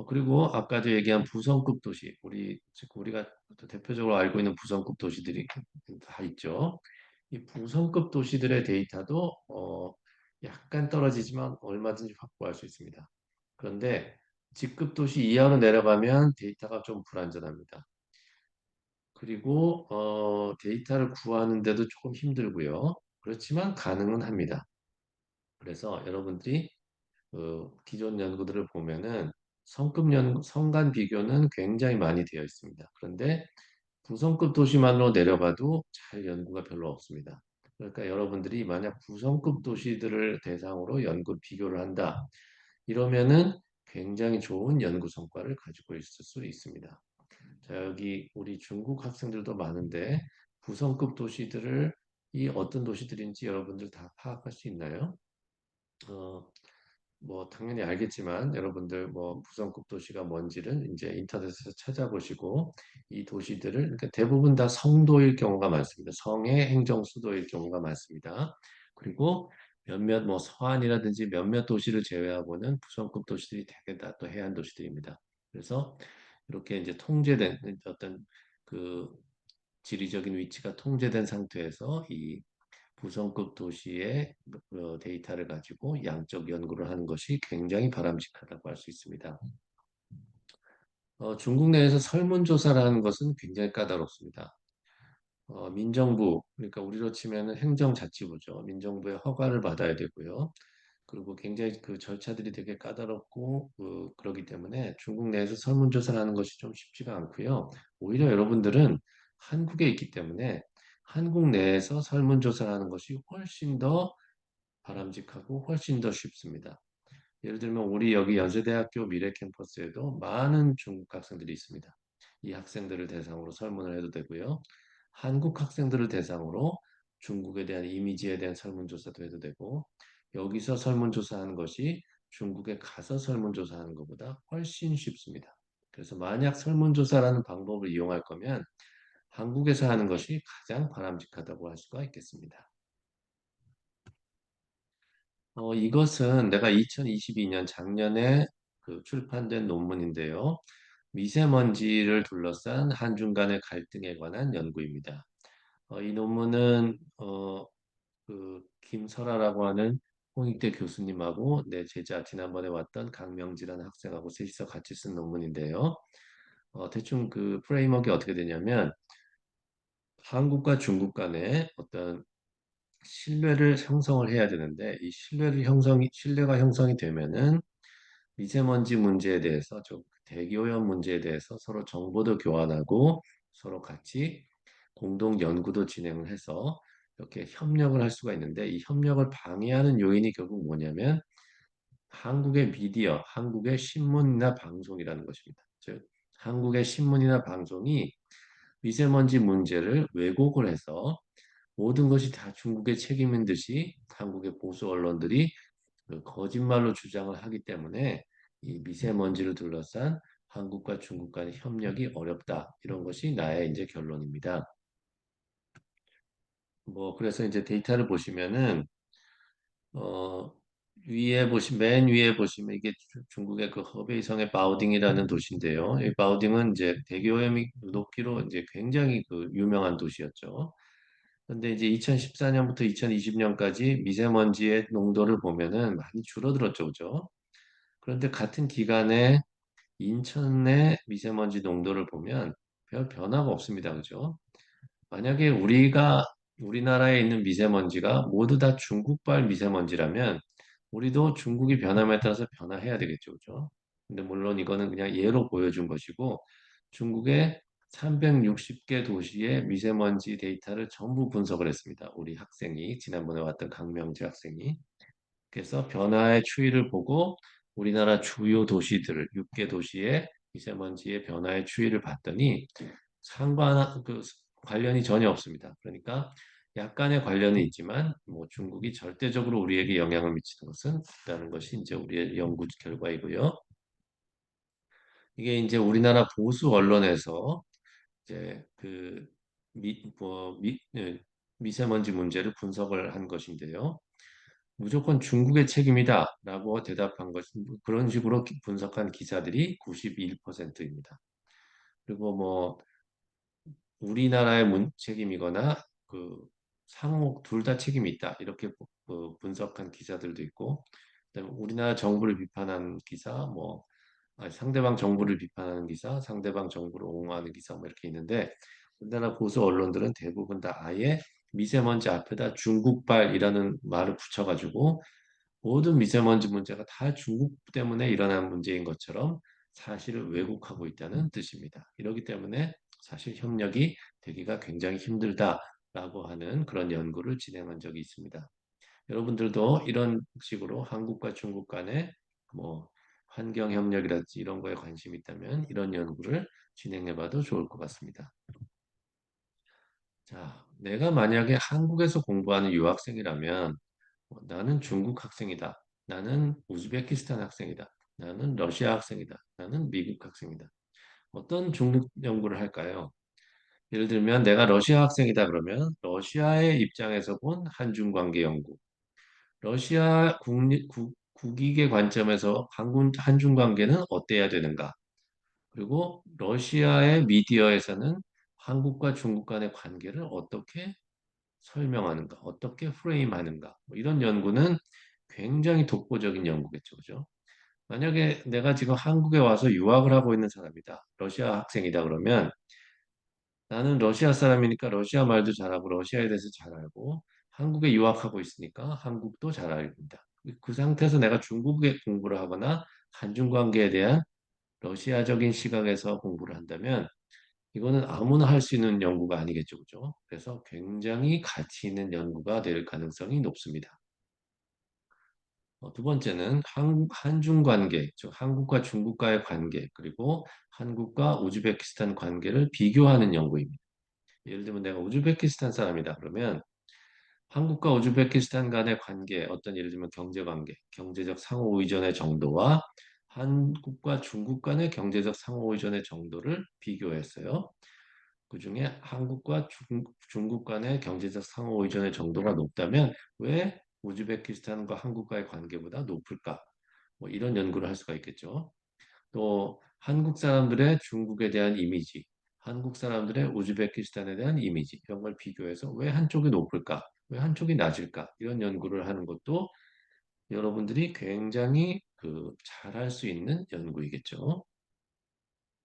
그리고 아까도 얘기한 부성급 도시, 우리가 대표적으로 알고 있는 부성급 도시들이 다 있죠. 이 부성급 도시들의 데이터도 약간 떨어지지만 얼마든지 확보할 수 있습니다. 그런데 직급 도시 이하로 내려가면 데이터가 좀 불안전합니다. 그리고 데이터를 구하는데도 조금 힘들고요. 그렇지만 가능은 합니다. 그래서 여러분들이 기존 연구들을 보면은 성간 비교는 굉장히 많이 되어 있습니다. 그런데 부성급 도시만으로 내려가도 잘 연구가 별로 없습니다. 그러니까 여러분들이 만약 부성급 도시들을 대상으로 연구 비교를 한다. 이러면은 굉장히 좋은 연구 성과를 가지고 있을 수 있습니다. 자, 여기 우리 중국 학생들도 많은데 부성급 도시들을 이 어떤 도시들인지 여러분들 다 파악할 수 있나요? 어, 뭐 당연히 알겠지만 여러분들 뭐 부성급 도시가 뭔지를 이제 인터넷에서 찾아보시고 이 도시들을 그러니까 대부분 다 성도일 경우가 많습니다. 성의 행정 수도일 경우가 많습니다. 그리고 몇몇 뭐 서안이라든지 몇몇 도시를 제외하고는 부성급 도시들이 대개 다 또 해안 도시들입니다. 그래서 이렇게 이제 통제된 어떤 그 지리적인 위치가 통제된 상태에서 이 부성급 도시의 데이터를 가지고 양적 연구를 하는 것이 굉장히 바람직하다고 할 수 있습니다. 중국 내에서 설문조사라는 것은 굉장히 까다롭습니다. 민정부, 그러니까 우리로 치면은 행정자치부죠. 민정부의 허가를 받아야 되고요. 그리고 굉장히 그 절차들이 되게 까다롭고 그러기 때문에 중국 내에서 설문조사를 하는 것이 좀 쉽지가 않고요. 오히려 여러분들은 한국에 있기 때문에 한국 내에서 설문조사를 하는 것이 훨씬 더 바람직하고 훨씬 더 쉽습니다. 예를 들면 우리 여기 연세대학교 미래 캠퍼스에도 많은 중국 학생들이 있습니다. 이 학생들을 대상으로 설문을 해도 되고요. 한국 학생들을 대상으로 중국에 대한 이미지에 대한 설문조사도 해도 되고 여기서 설문조사하는 것이 중국에 가서 설문조사하는 것보다 훨씬 쉽습니다. 그래서 만약 설문조사라는 방법을 이용할 거면 한국에서 하는 것이 가장 바람직하다고 할 수가 있겠습니다. 이것은 내가 2022년 작년에 출판된 논문인데요. 미세먼지를 둘러싼 한중 간의 갈등에 관한 연구입니다. 이 논문은 김설아라고 하는 홍익대 교수님하고 내 제자 지난번에 왔던 강명지라는 학생하고 셋이서 같이 쓴 논문인데요. 대충 그 프레임워크가 어떻게 되냐면 한국과 중국 간에 어떤 신뢰를 형성을 해야 되는데 이 신뢰가 형성이 되면은 미세먼지 문제에 대해서 좀 대기오염 문제에 대해서 서로 정보도 교환하고 서로 같이 공동 연구도 진행을 해서 이렇게 협력을 할 수가 있는데 이 협력을 방해하는 요인이 결국 뭐냐면 한국의 미디어, 한국의 신문이나 방송이라는 것입니다. 즉 한국의 신문이나 방송이 미세먼지 문제를 왜곡을 해서 모든 것이 다 중국의 책임인 듯이 한국의 보수 언론들이 거짓말로 주장을 하기 때문에 이 미세먼지를 둘러싼 한국과 중국 간의 협력이 어렵다. 이런 것이 나의 이제 결론입니다. 뭐 그래서 이제 데이터를 보시면은 어 맨 위에 보시면 이게 중국의 그 허베이성의 바오딩이라는 도시인데요. 이 바오딩은 이제 대기오염이 높기로 이제 굉장히 그 유명한 도시였죠. 근데 이제 2014년부터 2020년까지 미세먼지의 농도를 보면은 많이 줄어들었죠, 그죠? 그런데 같은 기간에 인천의 미세먼지 농도를 보면 별 변화가 없습니다, 그죠? 만약에 우리나라에 있는 미세먼지가 모두 다 중국발 미세먼지라면 우리도 중국이 변함에 따라서 변화해야 되겠죠. 그죠? 근데 물론 이거는 그냥 예로 보여준 것이고 중국의 360개 도시의 미세먼지 데이터를 전부 분석을 했습니다. 우리 학생이 지난번에 왔던 강명재 학생이. 그래서 변화의 추이를 보고 우리나라 주요 도시들 6개 도시의 미세먼지의 변화의 추이를 봤더니 관련이 전혀 없습니다. 그러니까 약간의 관련은 있지만 뭐 중국이 절대적으로 우리에게 영향을 미치는 것은 없다는 것이 이제 우리의 연구 결과이고요. 이게 이제 우리나라 보수 언론에서 이제 미세먼지 문제를 분석을 한 것인데요. 무조건 중국의 책임이다라고 대답한 것은 그런 식으로 분석한 기사들이 91%입니다. 그리고 뭐 우리나라의 책임이거나 그 상호 둘 다 책임이 있다 이렇게 분석한 기사들도 있고 그다음에 우리나라 정부를 비판한 기사 뭐 아니, 상대방 정부를 비판하는 기사, 상대방 정부를 옹호하는 기사 뭐 이렇게 있는데 우리나라 보수 언론들은 대부분 다 아예 미세먼지 앞에다 중국발이라는 말을 붙여가지고 모든 미세먼지 문제가 다 중국 때문에 일어난 문제인 것처럼 사실을 왜곡하고 있다는 뜻입니다. 이렇기 때문에 사실 협력이 되기가 굉장히 힘들다라고 하는 그런 연구를 진행한 적이 있습니다. 여러분들도 이런 식으로 한국과 중국 간의 뭐 환경 협력이라든지 이런 거에 관심이 있다면 이런 연구를 진행해 봐도 좋을 것 같습니다. 자, 내가 만약에 한국에서 공부하는 유학생이라면 나는 중국 학생이다. 나는 우즈베키스탄 학생이다. 나는 러시아 학생이다. 나는 미국 학생이다. 어떤 중국 연구를 할까요? 예를 들면 내가 러시아 학생이다 그러면 러시아의 입장에서 본 한중 관계 연구, 러시아 국익의 관점에서 한중 관계는 어때야 되는가? 그리고 러시아의 미디어에서는 한국과 중국 간의 관계를 어떻게 설명하는가, 어떻게 프레임하는가, 뭐 이런 연구는 굉장히 독보적인 연구겠죠, 그죠? 만약에 내가 지금 한국에 와서 유학을 하고 있는 사람이다, 러시아 학생이다 그러면 나는 러시아 사람이니까 러시아 말도 잘하고 러시아에 대해서 잘 알고 한국에 유학하고 있으니까 한국도 잘 알고있다. 그 상태에서 내가 중국에 공부를 하거나 한중 관계에 대한 러시아적인 시각에서 공부를 한다면 이거는 아무나 할 수 있는 연구가 아니겠죠, 그죠? 그래서 굉장히 가치 있는 연구가 될 가능성이 높습니다. 두 번째는 한중 관계, 즉 한국과 중국과의 관계, 그리고 한국과 우즈베키스탄 관계를 비교하는 연구입니다. 예를 들면 내가 우즈베키스탄 사람이다 그러면 한국과 우즈베키스탄 간의 관계, 어떤 예를 들면 경제 관계, 경제적 상호 의존의 정도와 한국과 중국 간의 경제적 상호 의존의 정도를 비교했어요. 그중에 한국과 중국 간의 경제적 상호 의존의 정도가 높다면 왜 우즈베키스탄과 한국과의 관계보다 높을까? 뭐 이런 연구를 할 수가 있겠죠. 또 한국 사람들의 중국에 대한 이미지, 한국 사람들의 우즈베키스탄에 대한 이미지 이런 걸 비교해서 왜 한쪽이 높을까? 왜 한쪽이 낮을까? 이런 연구를 하는 것도 여러분들이 굉장히 잘할 수 있는 연구이겠죠.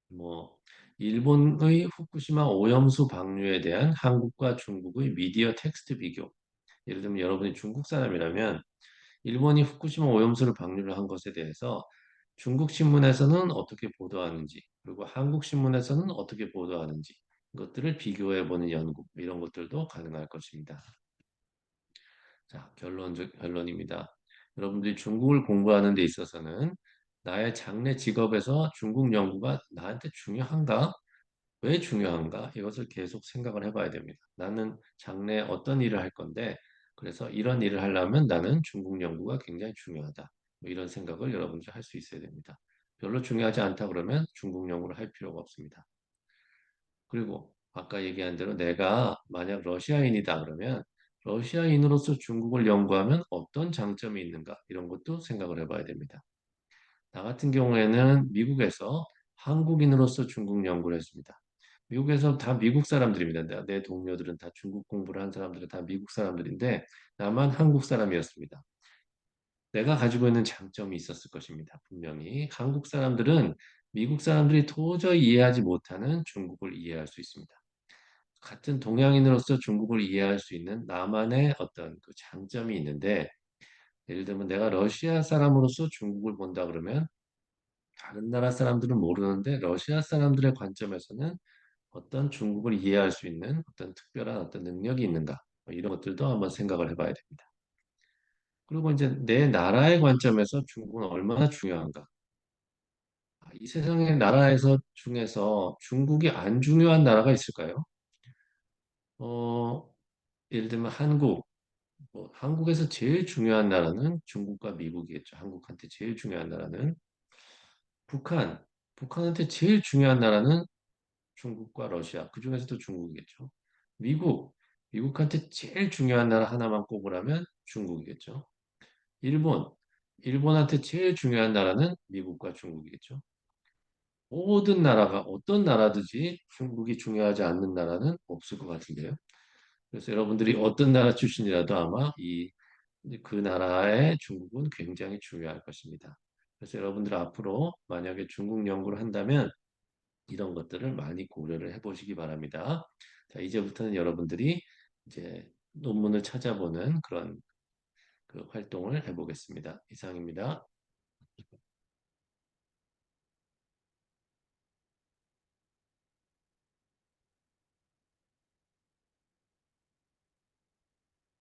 뭐 일본의 후쿠시마 오염수 방류에 대한 한국과 중국의 미디어 텍스트 비교. 예를 들면 여러분이 중국 사람이라면 일본이 후쿠시마 오염수를 방류를 한 것에 대해서 중국 신문에서는 어떻게 보도하는지, 그리고 한국 신문에서는 어떻게 보도하는지 이것들을 비교해 보는 연구 이런 것들도 가능할 것입니다. 자, 결론입니다. 여러분들이 중국을 공부하는 데 있어서는 나의 장래 직업에서 중국 연구가 나한테 중요한가? 왜 중요한가? 이것을 계속 생각을 해봐야 됩니다. 나는 장래에 어떤 일을 할 건데, 그래서 이런 일을 하려면 나는 중국 연구가 굉장히 중요하다. 뭐 이런 생각을 여러분들이 할 수 있어야 됩니다. 별로 중요하지 않다 그러면 중국 연구를 할 필요가 없습니다. 그리고 아까 얘기한 대로 내가 만약 러시아인이다 그러면 러시아인으로서 중국을 연구하면 어떤 장점이 있는가? 이런 것도 생각을 해봐야 됩니다. 나 같은 경우에는 미국에서 한국인으로서 중국 연구를 했습니다. 미국에서 다 미국 사람들입니다. 내 동료들은 다 중국 공부를 한 사람들은 다 미국 사람들인데 나만 한국 사람이었습니다. 내가 가지고 있는 장점이 있었을 것입니다. 분명히 한국 사람들은 미국 사람들이 도저히 이해하지 못하는 중국을 이해할 수 있습니다. 같은 동양인으로서 중국을 이해할 수 있는 나만의 어떤 그 장점이 있는데 예를 들면 내가 러시아 사람으로서 중국을 본다 그러면 다른 나라 사람들은 모르는데 러시아 사람들의 관점에서는 어떤 중국을 이해할 수 있는 어떤 특별한 어떤 능력이 있는가 뭐 이런 것들도 한번 생각을 해봐야 됩니다. 그리고 이제 내 나라의 관점에서 중국은 얼마나 중요한가? 이 세상의 나라에서 중에서 중국이 안 중요한 나라가 있을까요? 어, 예를 들면 한국, 뭐 한국에서 제일 중요한 나라는 중국과 미국이겠죠. 한국한테 제일 중요한 나라는 북한, 북한한테 제일 중요한 나라는 중국과 러시아, 그 중에서도 중국이겠죠. 미국, 미국한테 제일 중요한 나라 하나만 꼽으라면 중국이겠죠. 일본, 일본한테 제일 중요한 나라는 미국과 중국이겠죠. 모든 나라가 어떤 나라든지 중국이 중요하지 않는 나라는 없을 것 같은데요. 그래서 여러분들이 어떤 나라 출신이라도 아마 그 나라의 중국은 굉장히 중요할 것입니다. 그래서 여러분들 앞으로 만약에 중국 연구를 한다면 이런 것들을 많이 고려를 해보시기 바랍니다. 자, 이제부터는 여러분들이 이제 논문을 찾아보는 그런 그 활동을 해보겠습니다. 이상입니다.